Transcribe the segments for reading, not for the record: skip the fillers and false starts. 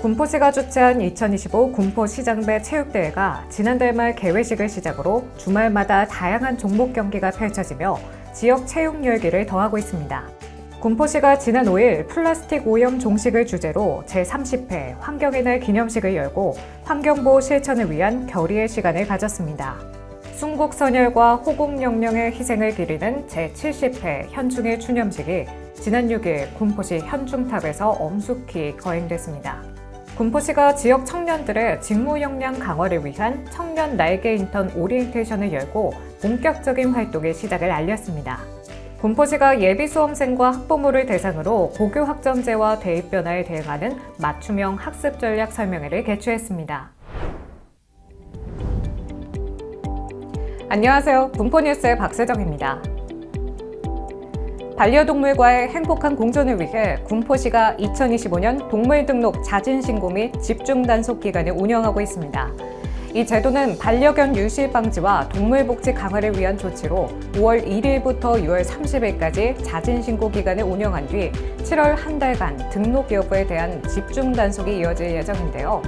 군포시가 주최한 2025 군포시장배 체육대회가 지난달 말 개회식을 시작으로 주말마다 다양한 종목 경기가 펼쳐지며 지역 체육 열기를 더하고 있습니다. 군포시가 지난 5일 플라스틱 오염 종식을 주제로 제30회 환경의 날 기념식을 열고 환경보호 실천을 위한 결의의 시간을 가졌습니다. 순국선열과 호국영령의 희생을 기리는 제70회 현충일 추념식이 지난 6일 군포시 현충탑에서 엄숙히 거행됐습니다. 군포시가 지역 청년들의 직무 역량 강화를 위한 청년 날개 인턴 오리엔테이션을 열고 본격적인 활동의 시작을 알렸습니다. 군포시가 예비 수험생과 학부모를 대상으로 고교 학점제와 대입 변화에 대응하는 맞춤형 학습 전략 설명회를 개최했습니다. 안녕하세요. 군포뉴스의 박세정입니다. 반려동물과의 행복한 공존을 위해 군포시가 2025년 동물등록 자진신고 및 집중단속 기간을 운영하고 있습니다. 이 제도는 반려견 유실 방지와 동물복지 강화를 위한 조치로 5월 1일부터 6월 30일까지 자진신고 기간을 운영한 뒤 7월 한 달간 등록 여부에 대한 집중단속이 이어질 예정인데요.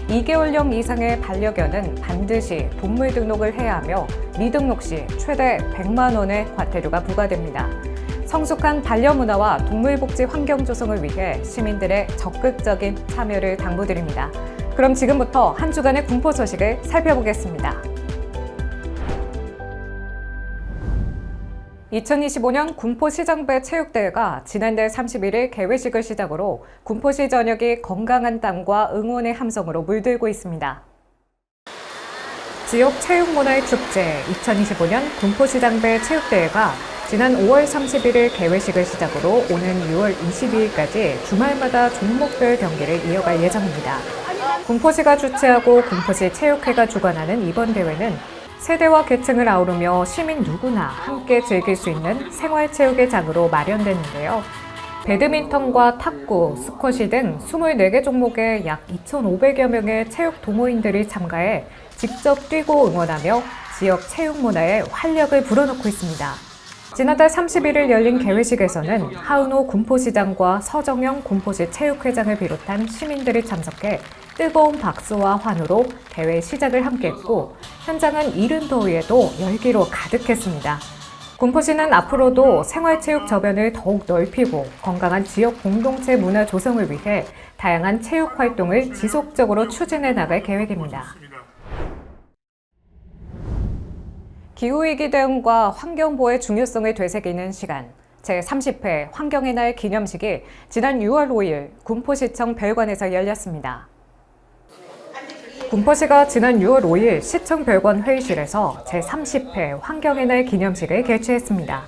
2개월령 이상의 반려견은 반드시 동물 등록을 해야 하며 미등록 시 최대 100만 원의 과태료가 부과됩니다. 성숙한 반려문화와 동물복지 환경 조성을 위해 시민들의 적극적인 참여를 당부드립니다. 그럼 지금부터 한 주간의 군포 소식을 살펴보겠습니다. 2025년 군포시장배 체육대회가 지난달 31일 개회식을 시작으로 군포시 전역이 건강한 땀과 응원의 함성으로 물들고 있습니다. 지역 체육문화의 축제 2025년 군포시장배 체육대회가 지난 5월 31일 개회식을 시작으로 오는 6월 22일까지 주말마다 종목별 경기를 이어갈 예정입니다. 군포시가 주최하고 군포시 체육회가 주관하는 이번 대회는 세대와 계층을 아우르며 시민 누구나 함께 즐길 수 있는 생활체육의 장으로 마련됐는데요. 배드민턴과 탁구, 스쿼시 등 24개 종목에 약 2,500여 명의 체육 동호인들이 참가해 직접 뛰고 응원하며 지역 체육 문화에 활력을 불어넣고 있습니다. 지난달 31일 열린 개회식에서는 하은호 군포시장과 서정영 군포시 체육회장을 비롯한 시민들이 참석해 뜨거운 박수와 환호로 대회 시작을 함께했고 현장은 이른 더위에도 열기로 가득했습니다. 군포시는 앞으로도 생활체육 저변을 더욱 넓히고 건강한 지역 공동체 문화 조성을 위해 다양한 체육 활동을 지속적으로 추진해 나갈 계획입니다. 기후위기 대응과 환경보호의 중요성을 되새기는 시간, 제30회 환경의 날 기념식이 지난 6월 5일 군포시청 별관에서 열렸습니다. 군포시가 지난 6월 5일 시청 별관 회의실에서 제30회 환경의 날 기념식을 개최했습니다.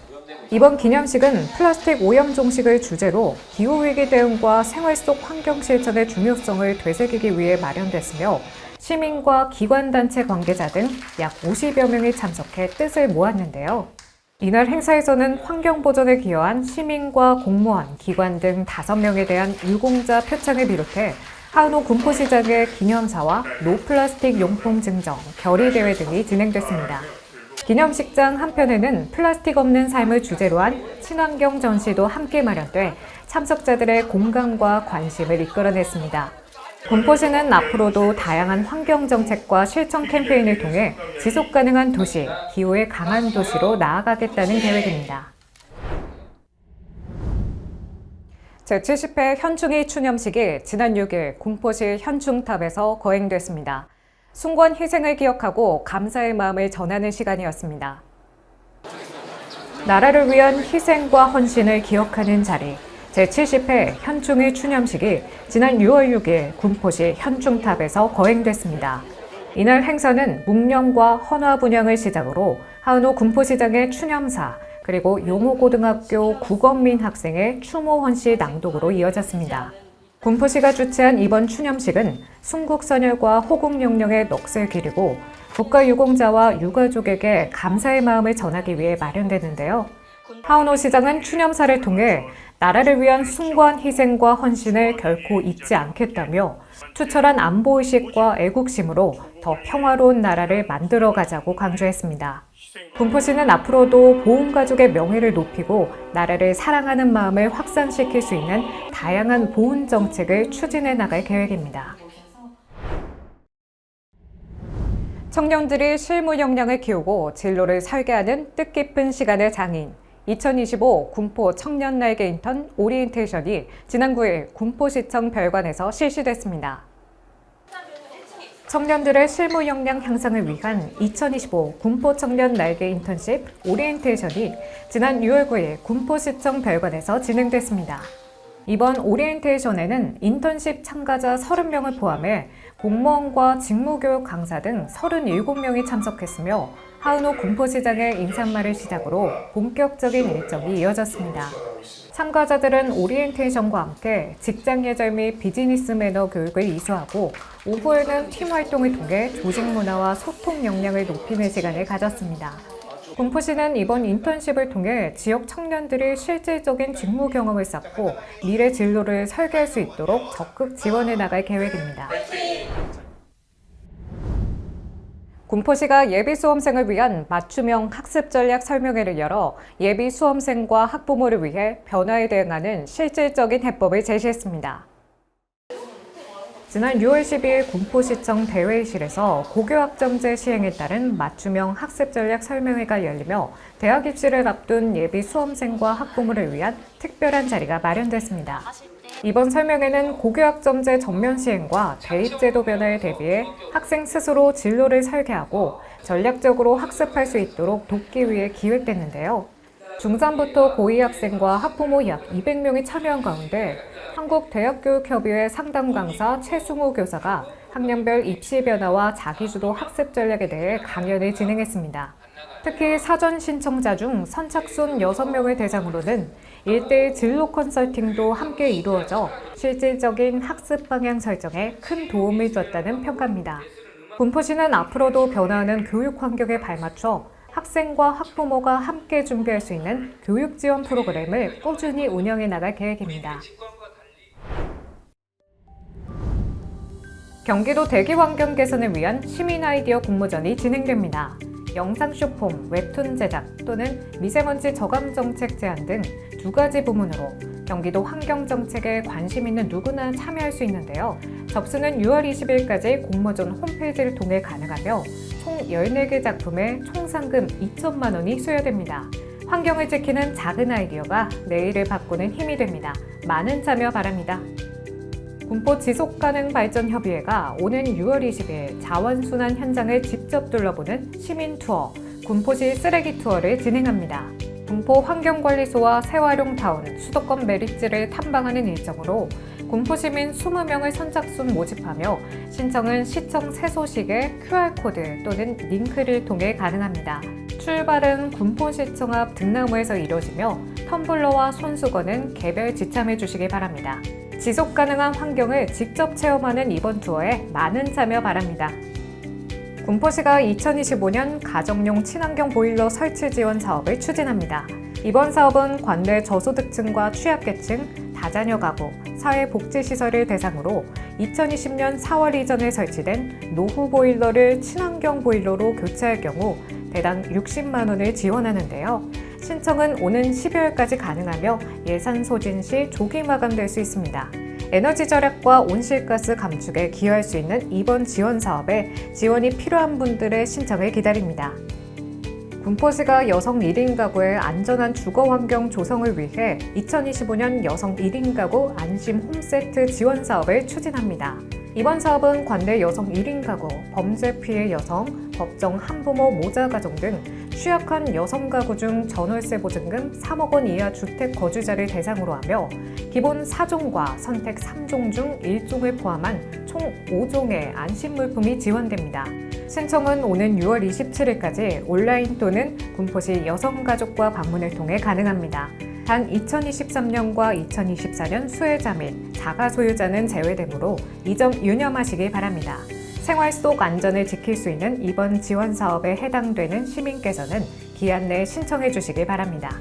이번 기념식은 플라스틱 오염 종식을 주제로 기후위기 대응과 생활 속 환경 실천의 중요성을 되새기기 위해 마련됐으며 시민과 기관단체 관계자 등 약 50여 명이 참석해 뜻을 모았는데요. 이날 행사에서는 환경보전에 기여한 시민과 공무원, 기관 등 5명에 대한 유공자 표창을 비롯해 하은호 군포시장의 기념사와 노플라스틱 용품 증정, 결의대회 등이 진행됐습니다. 기념식장 한편에는 플라스틱 없는 삶을 주제로 한 친환경 전시도 함께 마련돼 참석자들의 공감과 관심을 이끌어냈습니다. 군포시는 앞으로도 다양한 환경정책과 실천 캠페인을 통해 지속가능한 도시, 기후에 강한 도시로 나아가겠다는 계획입니다. 제70회 현충일 추념식이 지난 6일 군포시 현충탑에서 거행됐습니다. 숭고한 희생을 기억하고 감사의 마음을 전하는 시간이었습니다. 나라를 위한 희생과 헌신을 기억하는 자리, 제70회 현충일 추념식이 지난 6월 6일 군포시 현충탑에서 거행됐습니다. 이날 행사는 묵념과 헌화 분향을 시작으로 하은호 군포시장의 추념사, 그리고 용호고등학교 국원민 학생의 추모 헌시 낭독으로 이어졌습니다. 군포시가 주최한 이번 추념식은 순국선열과 호국영령의 넋을 기리고 국가유공자와 유가족에게 감사의 마음을 전하기 위해 마련됐는데요. 하은호 시장은 추념사를 통해 나라를 위한 숭고한 희생과 헌신을 결코 잊지 않겠다며 투철한 안보의식과 애국심으로 더 평화로운 나라를 만들어가자고 강조했습니다. 군포시는 앞으로도 보훈가족의 명예를 높이고 나라를 사랑하는 마음을 확산시킬 수 있는 다양한 보훈 정책을 추진해 나갈 계획입니다. 청년들이 실무 역량을 키우고 진로를 설계하는 뜻깊은 시간의 장인 2025 군포 청년 날개 인턴 오리엔테이션이 지난 9일 군포시청 별관에서 실시됐습니다. 청년들의 실무 역량 향상을 위한 2025 군포 청년 날개 인턴십 오리엔테이션이 지난 6월 9일 군포시청 별관에서 진행됐습니다. 이번 오리엔테이션에는 인턴십 참가자 30명을 포함해 공무원과 직무교육 강사 등 37명이 참석했으며 하은호 군포시장의 인사말을 시작으로 본격적인 일정이 이어졌습니다. 참가자들은 오리엔테이션과 함께 직장 예절 및 비즈니스 매너 교육을 이수하고 오후에는 팀 활동을 통해 조직 문화와 소통 역량을 높이는 시간을 가졌습니다. 군포시는 이번 인턴십을 통해 지역 청년들이 실질적인 직무 경험을 쌓고 미래 진로를 설계할 수 있도록 적극 지원해 나갈 계획입니다. 군포시가 예비 수험생을 위한 맞춤형 학습 전략 설명회를 열어 예비 수험생과 학부모를 위해 변화에 대응하는 실질적인 해법을 제시했습니다. 지난 6월 12일 군포시청 대회의실에서 고교학점제 시행에 따른 맞춤형 학습 전략 설명회가 열리며 대학 입시를 앞둔 예비 수험생과 학부모를 위한 특별한 자리가 마련됐습니다. 이번 설명회는 고교학점제 전면 시행과 대입제도 변화에 대비해 학생 스스로 진로를 설계하고 전략적으로 학습할 수 있도록 돕기 위해 기획됐는데요. 중3부터 고2 학생과 학부모 약 200명이 참여한 가운데 한국대학교육협의회 상담 강사 최승우 교사가 학년별 입시 변화와 자기주도 학습 전략에 대해 강연을 진행했습니다. 특히 사전 신청자 중 선착순 6명을 대상으로는 1대1 진로 컨설팅도 함께 이루어져 실질적인 학습 방향 설정에 큰 도움을 줬다는 평가입니다. 군포시는 앞으로도 변화하는 교육 환경에 발맞춰 학생과 학부모가 함께 준비할 수 있는 교육 지원 프로그램을 꾸준히 운영해 나갈 계획입니다. 경기도 대기 환경 개선을 위한 시민 아이디어 공모전이 진행됩니다. 영상 쇼폼, 웹툰 제작 또는 미세먼지 저감 정책 제안 등 2가지 부문으로 경기도 환경 정책에 관심 있는 누구나 참여할 수 있는데요. 접수는 6월 20일까지 공모전 홈페이지를 통해 가능하며 총 14개 작품에 총 상금 2천만 원이 수여됩니다. 환경을 지키는 작은 아이디어가 내일을 바꾸는 힘이 됩니다. 많은 참여 바랍니다. 군포 지속가능발전협의회가 오는 6월 20일 자원순환 현장을 직접 둘러보는 시민 투어, 군포시 쓰레기 투어를 진행합니다. 군포 환경관리소와 새화룡타운, 수도권 메리츠를 탐방하는 일정으로 군포 시민 20명을 선착순 모집하며 신청은 시청 세소식의 QR코드 또는 링크를 통해 가능합니다. 출발은 군포시청 앞 등나무에서 이루어지며 텀블러와 손수건은 개별 지참해 주시기 바랍니다. 지속가능한 환경을 직접 체험하는 이번 투어에 많은 참여 바랍니다. 군포시가 2025년 가정용 친환경 보일러 설치 지원 사업을 추진합니다. 이번 사업은 관내 저소득층과 취약계층, 다자녀 가구, 사회복지시설을 대상으로 2020년 4월 이전에 설치된 노후 보일러를 친환경 보일러로 교체할 경우 대당 60만 원을 지원하는데요. 신청은 오는 12월까지 가능하며 예산 소진 시 조기 마감될 수 있습니다. 에너지 절약과 온실가스 감축에 기여할 수 있는 이번 지원 사업에 지원이 필요한 분들의 신청을 기다립니다. 군포시가 여성 1인 가구의 안전한 주거 환경 조성을 위해 2025년 여성 1인 가구 안심 홈세트 지원 사업을 추진합니다. 이번 사업은 관내 여성 1인 가구, 범죄 피해 여성, 법정 한부모 모자 가정 등 취약한 여성 가구 중 전월세 보증금 3억 원 이하 주택 거주자를 대상으로 하며 기본 4종과 선택 3종 중 1종을 포함한 총 5종의 안심 물품이 지원됩니다. 신청은 오는 6월 27일까지 온라인 또는 군포시 여성가족과 방문을 통해 가능합니다. 단 2023년과 2024년 수혜자 및 자가 소유자는 제외되므로 이 점 유념하시기 바랍니다. 생활 속 안전을 지킬 수 있는 이번 지원 사업에 해당되는 시민께서는 기한 내에 신청해 주시기 바랍니다.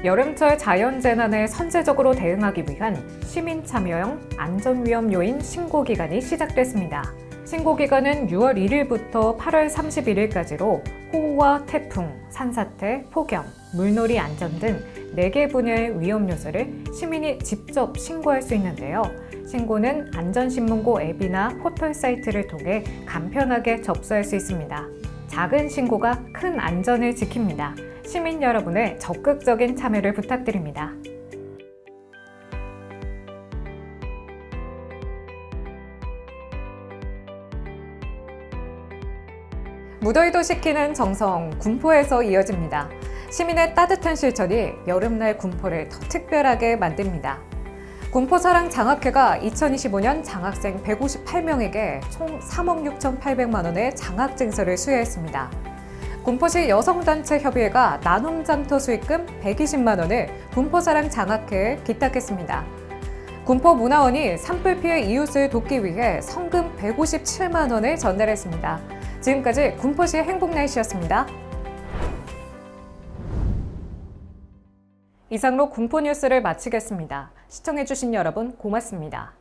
여름철 자연재난에 선제적으로 대응하기 위한 시민 참여형 안전위험 요인 신고 기간이 시작됐습니다. 신고 기간은 6월 1일부터 8월 31일까지로 호우와 태풍, 산사태, 폭염, 물놀이 안전 등 4개 분야의 위험 요소를 시민이 직접 신고할 수 있는데요. 신고는 안전신문고 앱이나 포털 사이트를 통해 간편하게 접수할 수 있습니다. 작은 신고가 큰 안전을 지킵니다. 시민 여러분의 적극적인 참여를 부탁드립니다. 무더위도 식히는 정성, 군포에서 이어집니다. 시민의 따뜻한 실천이 여름날 군포를 더 특별하게 만듭니다. 군포사랑 장학회가 2025년 장학생 158명에게 총 3억 6,800만 원의 장학증서를 수여했습니다. 군포시 여성단체협의회가 나눔장터 수익금 120만 원을 군포사랑 장학회에 기탁했습니다. 군포문화원이 산불 피해 이웃을 돕기 위해 성금 157만 원을 전달했습니다. 지금까지 군포시 행복날씨였습니다. 이상으로 군포뉴스를 마치겠습니다. 시청해주신 여러분 고맙습니다.